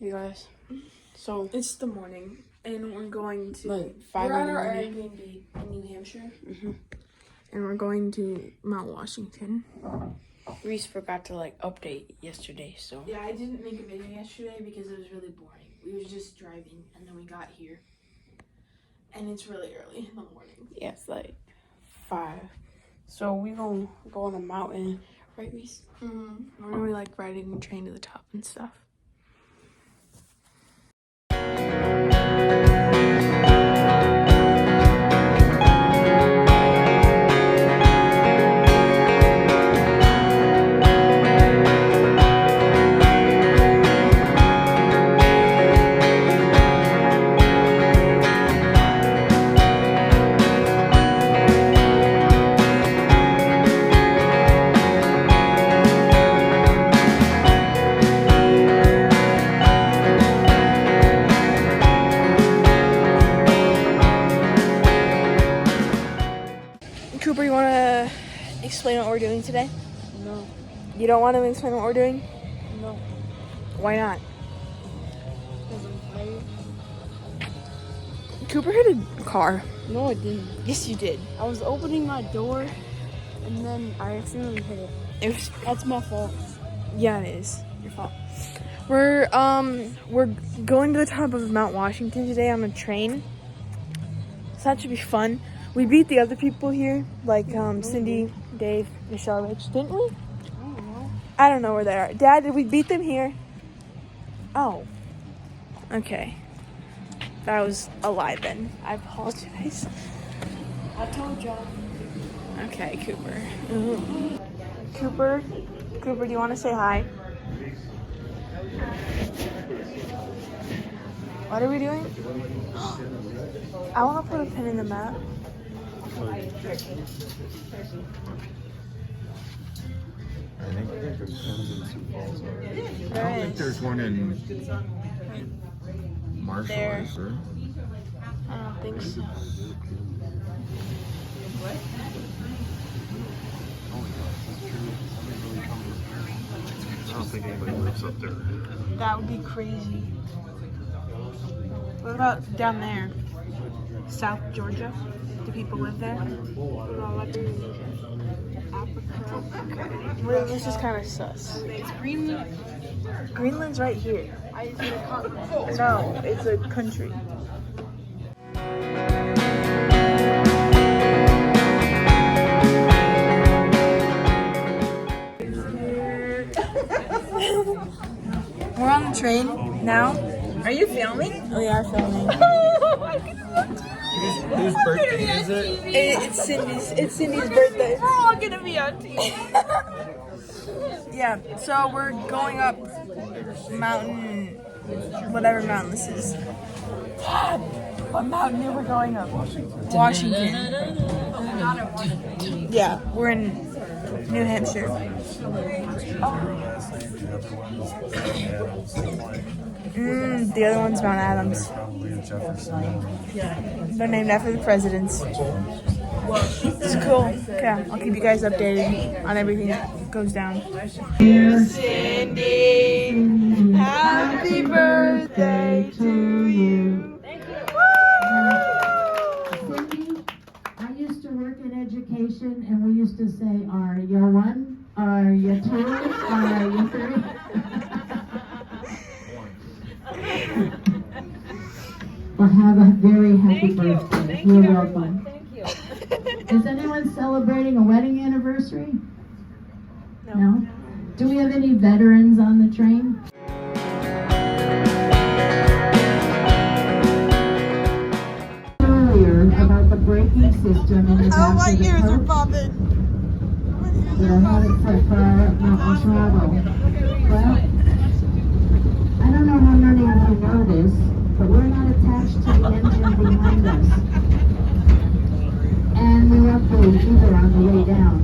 You guys. So it's the morning, and we're going to. Like 5 we're in at the our morning. Airbnb in New Hampshire, Mm-hmm. and we're going to Mount Washington. Reese forgot to like update yesterday, so Yeah, I didn't make a video yesterday because it was really boring. We were just driving, and then we got here, and it's really early in the morning. yeah, it's like 5. So we gonna go on the mountain, right, Reese? Mm-hmm. We're gonna be like riding the train to the top and stuff. Cooper, you want to explain what we're doing today? No. You don't want to explain what we're doing? No. Why not? Because I'm tired. Cooper hit a car. No, I didn't. Yes, you did. I was opening my door, and then I accidentally hit it. It was. That's my fault. Yeah, it is your fault. We're going to the top of Mount Washington today on a train. So that should be fun. We beat the other people here, like Cindy, Dave, Michelle, Rich, didn't we? I don't know. I don't know where they are. Dad, did we beat them here? Oh. Okay. That was a lie then. I apologize. I told y'all. Okay, Cooper. Cooper, do you want to say hi? What are we doing? I want to put a pin in the map. I think there's one in Sioux Falls. I don't think there's one in Marshall, There. is there? I don't think so. Oh yeah, that's true. Somebody really comes. I don't think anybody lives up there. That would be crazy. What about down there? South Georgia? Do people live there? Well, this is kind of sus. It's Greenland. Greenland's right here. I just a continent. No, it's a country. We're on the train now. Are you filming? We are filming. Whose birthday is it? It's Cindy's. It's Cindy's birthday. We're all gonna be on TV. Yeah. So we're going up mountain, whatever mountain this is. Dad, what mountain are we going up? Washington. Yeah, we're in New Hampshire. The other one's Mount Adams. They're named after the presidents. It's cool. Okay, I'll keep you guys updated on everything that goes down. Dear Cindy, happy birthday to you. Cindy, I used to work in education, and we used to say, are you one? Are you two? Are you three? Well, have a very happy birthday. You're welcome. Thank you. Is anyone celebrating a wedding anniversary? No? Do we have any veterans on the train? Earlier about the braking system in the back of the coach. popping. That I haven't so far mountain travel. Well, I don't know how many of you know this, but we're not attached to the engine behind us. And we won't be either on the way down.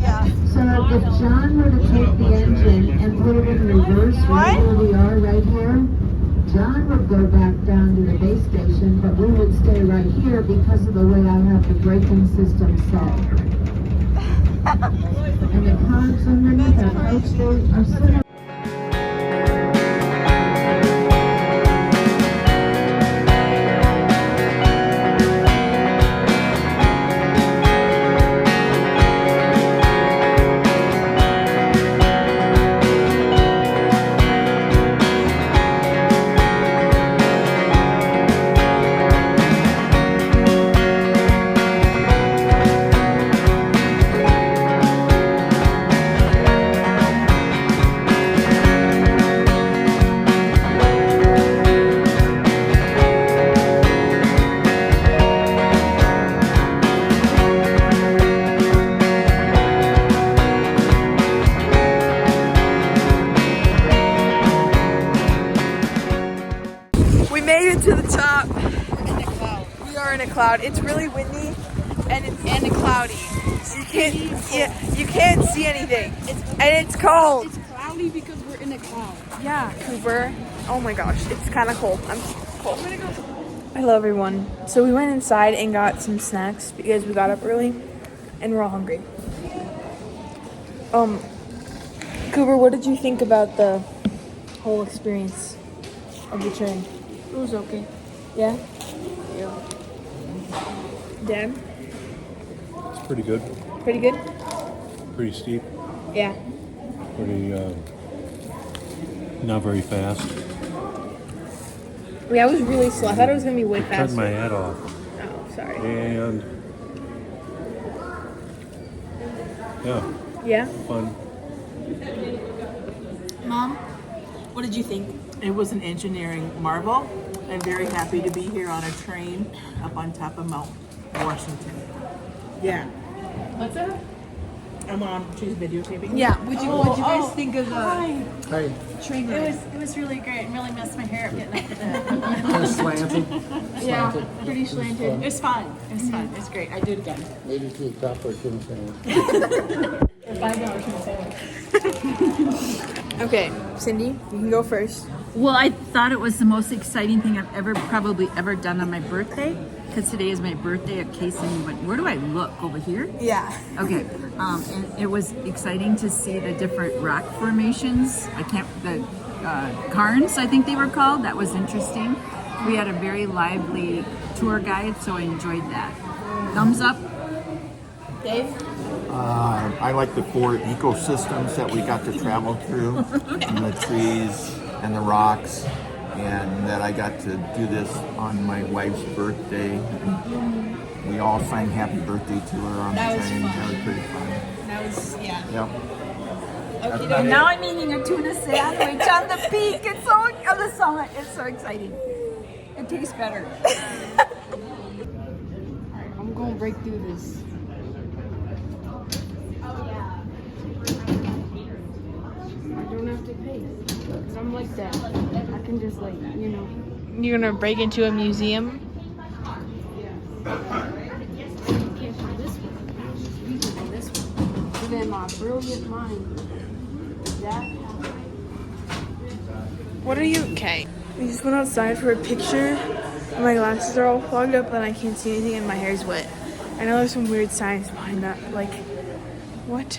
Yeah. So if John were to take the engine and put it in reverse right where we are right here, John would go back down to the base station, but we would stay right here because of the way I have the braking system set. And the cars underneath our coach are set up. it to the top. We are in a cloud. It's really windy and cloudy. So you can't see anything. And it's cold. It's cloudy because we're in a cloud. Yeah, Cooper. Oh my gosh, it's kind of cold. I'm cold. Hello everyone. So we went inside and got some snacks because we got up early and we're all hungry. Cooper, what did you think about the whole experience of the train? It was okay. Yeah? Yeah. Dad? It's pretty good. Pretty good? Pretty steep. Yeah. Pretty, not very fast. Yeah, it was really slow. I thought it was going to be way Cut faster. my head off. Oh, sorry. And yeah, Yeah? fun. Mom, what did you think? It was an engineering marvel. I'm very happy to be here on a train up on top of Mount Washington. Yeah. What's that? I'm on. She's videotaping. Yeah. What'd you guys think of the Hi. train It ride? was really great and really messed my hair up getting up to that. Kind of slanted. Yeah, pretty slanted. It was fun. It was fun. It was great. I do it again. Maybe to the top for a chicken sandwich. For $5 from the sandwich. Okay, Cindy, you can go first. Well, I thought it was the most exciting thing I've probably ever done on my birthday, because today is my birthday. In case anyone, where do I look? Over here? Yeah. Okay. And it was exciting to see the different rock formations. The cairns, I think they were called. That was interesting. We had a very lively tour guide, so I enjoyed that. Thumbs up. Dave? I like the 4 ecosystems that we got to travel through, and the trees and the rocks, and that I got to do this on my wife's birthday. We all sang happy birthday to her on the train. That was pretty fun. That was, yeah. Yep. And now I'm eating a tuna sandwich on the peak. It's so on the summit. It's so exciting. It tastes better. Alright, I'm gonna break through this. I don't have to pay. Because I'm like that. I can just You're gonna break into a museum? But then my brilliant mind. That What are you? Okay. We just went outside for a picture. And my glasses are all fogged up and I can't see anything and my hair's wet. I know there's some weird science behind that. Like, what?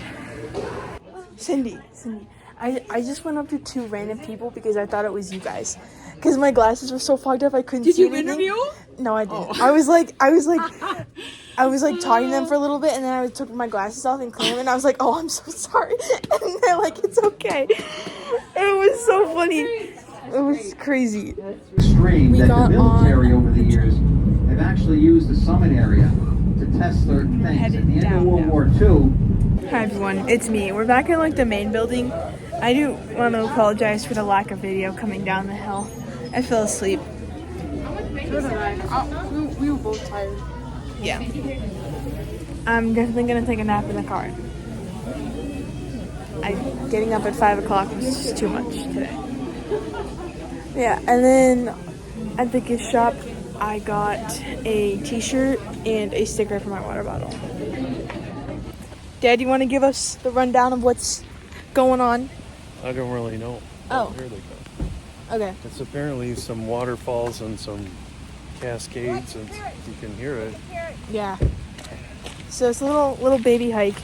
Cindy. I just went up to 2 random people because I thought it was you guys. Because my glasses were so fogged up I couldn't see anything. Did you interview? No, I didn't. I was like talking to them for a little bit and then I took my glasses off and cleaned them and I was like, oh, I'm so sorry. And they're like, it's okay. And it was so funny. It was crazy. Extreme that the got military on- over the years have actually used the summit area to test certain things. At the end of World War II, Hi everyone, it's me. We're back in the main building. I do want to apologize for the lack of video coming down the hill. I fell asleep. we were both tired. Yeah. I'm definitely gonna take a nap in the car. Getting up at 5 o'clock was just too much today. Yeah, and then at the gift shop, I got a t-shirt and a sticker for my water bottle. Dad, you want to give us the rundown of what's going on? I don't really know. Oh. Here they go. Okay. It's apparently some waterfalls and some cascades, and you can hear it. Yeah. So it's a little baby hike.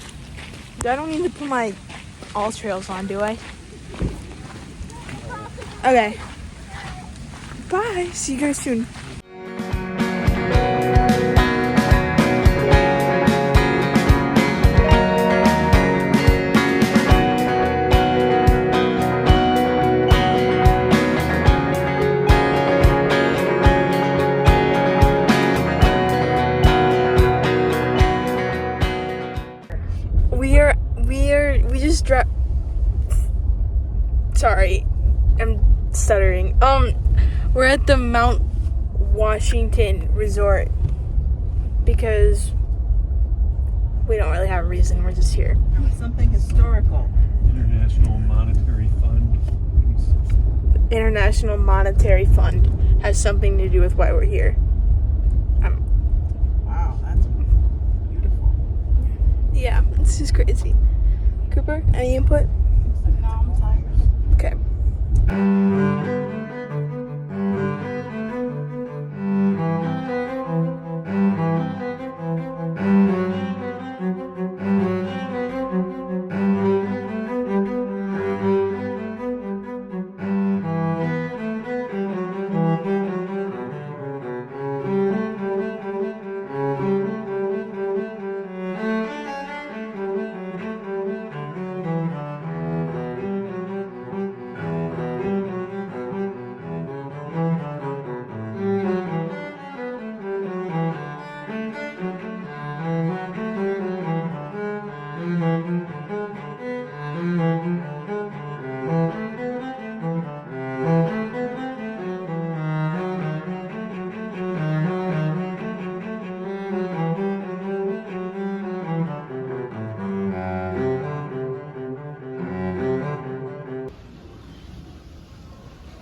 I don't need to put my all trails on, do I? Okay. Bye. See you guys soon. We just dropped. Sorry, I'm stuttering. We're at the Mount Washington Resort because we don't really have a reason. We're just here. Something historical. International Monetary Fund. International Monetary Fund. has something to do with why we're here. Wow, that's beautiful. Yeah, this is crazy. Cooper, any input? No, I'm tired. Okay.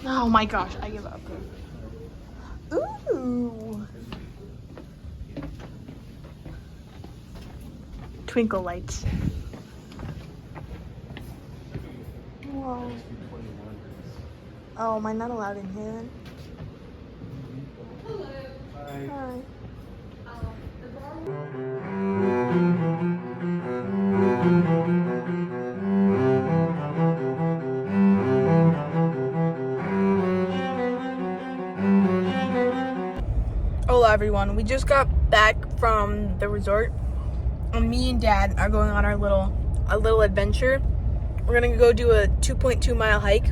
Oh my gosh, I give up. Ooh. Twinkle lights. Whoa. Oh, am I not allowed in here then? Hi. Hola everyone, we just got back from the resort and me and Dad are going on a little adventure. We're gonna go do a 2.2 mile hike.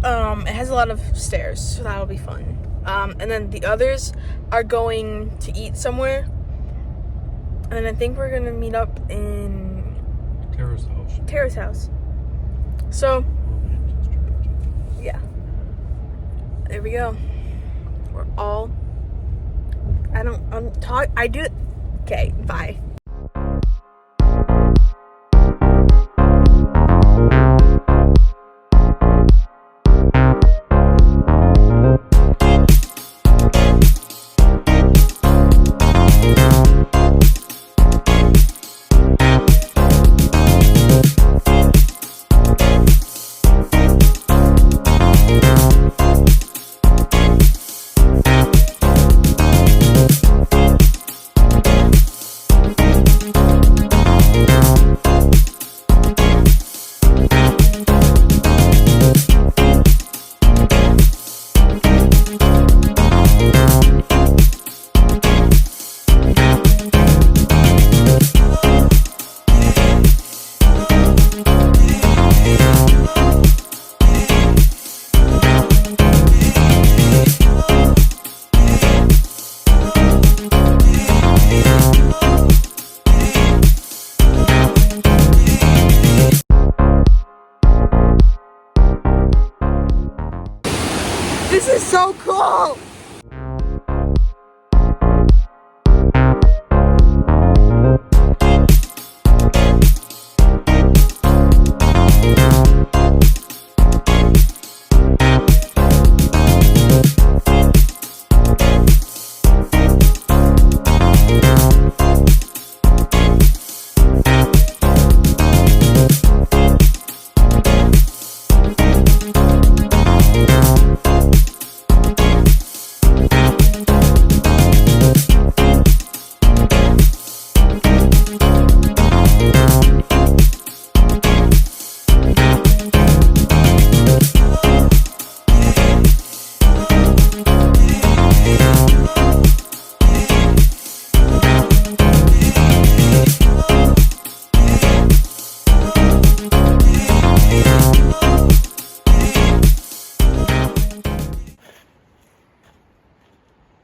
It has a lot of stairs, so that'll be fun. And then the others are going to eat somewhere, and I think we're gonna meet up in Tara's house. So yeah, there we go. We're all. I do. Okay, bye. This is so cool!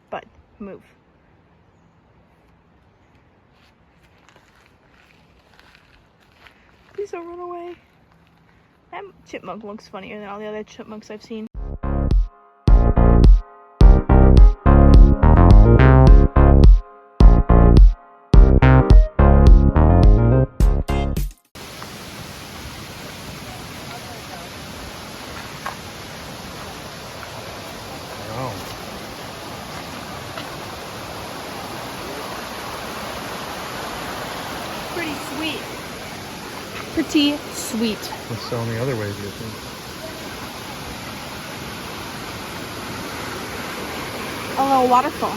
Bud, move. Please don't run away. That chipmunk looks funnier than all the other chipmunks I've seen. pretty sweet. What's down the other way, do you think? A little waterfall.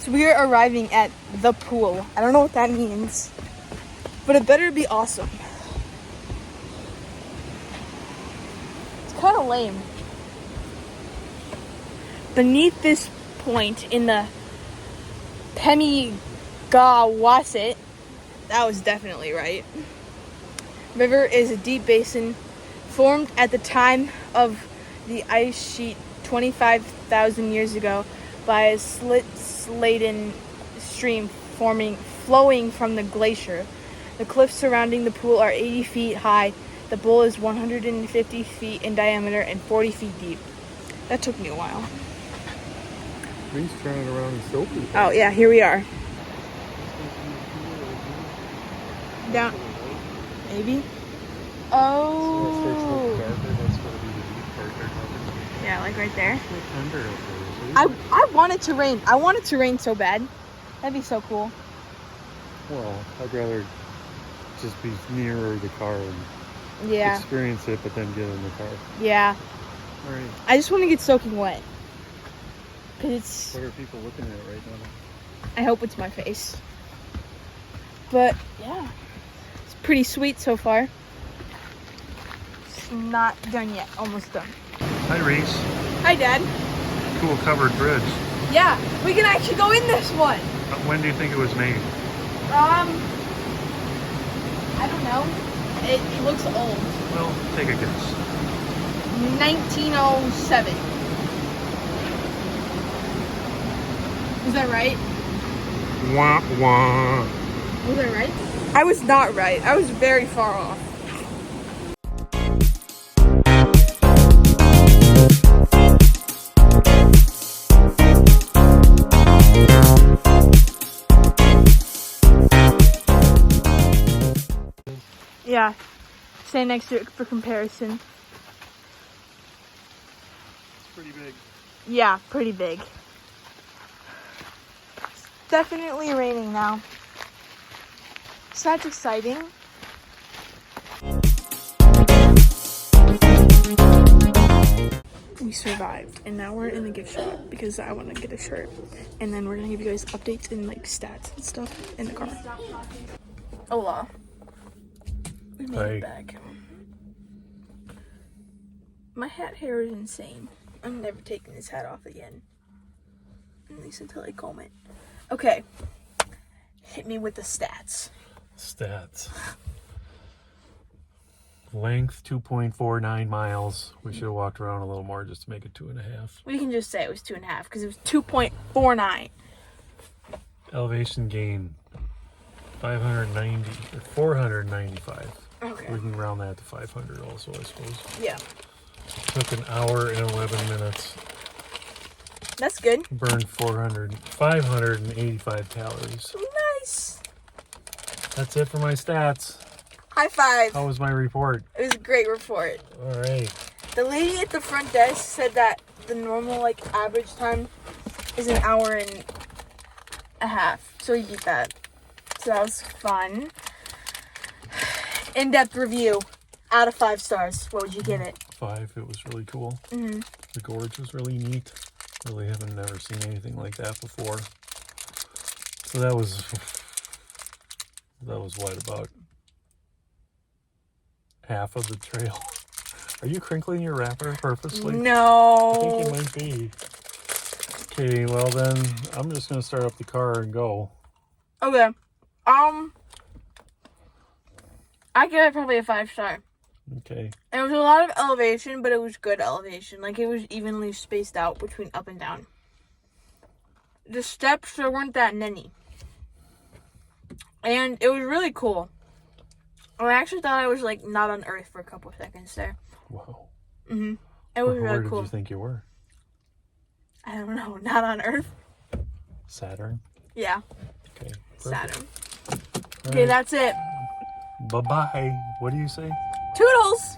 So we are arriving at the pool. I don't know what that means, but it better be awesome. It's kind of lame. Beneath this point in the Pemigawasit, that was definitely right, river is a deep basin formed at the time of the ice sheet 25,000 years ago by a slit-laden stream flowing from the glacier. The cliffs surrounding the pool are 80 feet high. The bowl is 150 feet in diameter and 40 feet deep. That took me a while. He's turning around and soapy. Oh yeah, here we are. Down, maybe. Oh. Yeah, like right there. I want it to rain. I want it to rain so bad. That'd be so cool. Well, I'd rather just be nearer the car and Yeah. experience it, but then get in the car. Yeah. All right. I just want to get soaking wet. Cause it's. What are people looking at right now? I hope it's my face. But yeah, it's pretty sweet so far. It's not done yet. Almost done. Hi, Reese. Hi, Dad. Cool covered bridge. Yeah, we can actually go in this one. When do you think it was made? I don't know. It looks old. Well, take a guess. 1907. Was that right? Wah, wah. Was I right? I was not right. I was very far off. Yeah. Stand next to it for comparison. It's pretty big. Yeah, pretty big. It's definitely raining now. So that's exciting. We survived, and now we're in the gift shop because I want to get a shirt, and then we're gonna give you guys updates and like stats and stuff in the car. Hola. We made it back. My hat hair is insane. I'm never taking this hat off again. At least until I comb it. Okay. Hit me with the stats. Stats. Length 2.49 miles. We should have walked around a little more just to make it 2.5. We can just say it was 2.5 because it was 2.49. Elevation gain 590 or 495. Okay. We can round that to 500 also, I suppose. Yeah. Took an hour and 11 minutes. That's good. Burned 585 calories. Nice. That's it for my stats. High five. How was my report? It was a great report. All right. The lady at the front desk said that the normal like average time is an hour and a half. So we beat that. So that was fun. In-depth review. Out of 5 stars. What would you give it? 5. It was really cool. Mm-hmm. The gorge was really neat. Really haven't never seen anything like that before. So that was what, about half of the trail. Are you crinkling your wrapper purposely? No. I think you might be. Okay, well then I'm just gonna start up the car and go. Okay. I give it probably a 5-star. Okay. There was a lot of elevation, but it was good elevation. Like, it was evenly spaced out between up and down. The steps, there weren't that many. And it was really cool. I actually thought I was, like, not on Earth for a couple seconds there. Wow. Mm-hmm. It was Where really cool. did you think you were? I don't know. Not on Earth? Saturn? Yeah. Okay. Perfect. Saturn. All Okay, right. that's it. Bye-bye. What do you say? Toodles!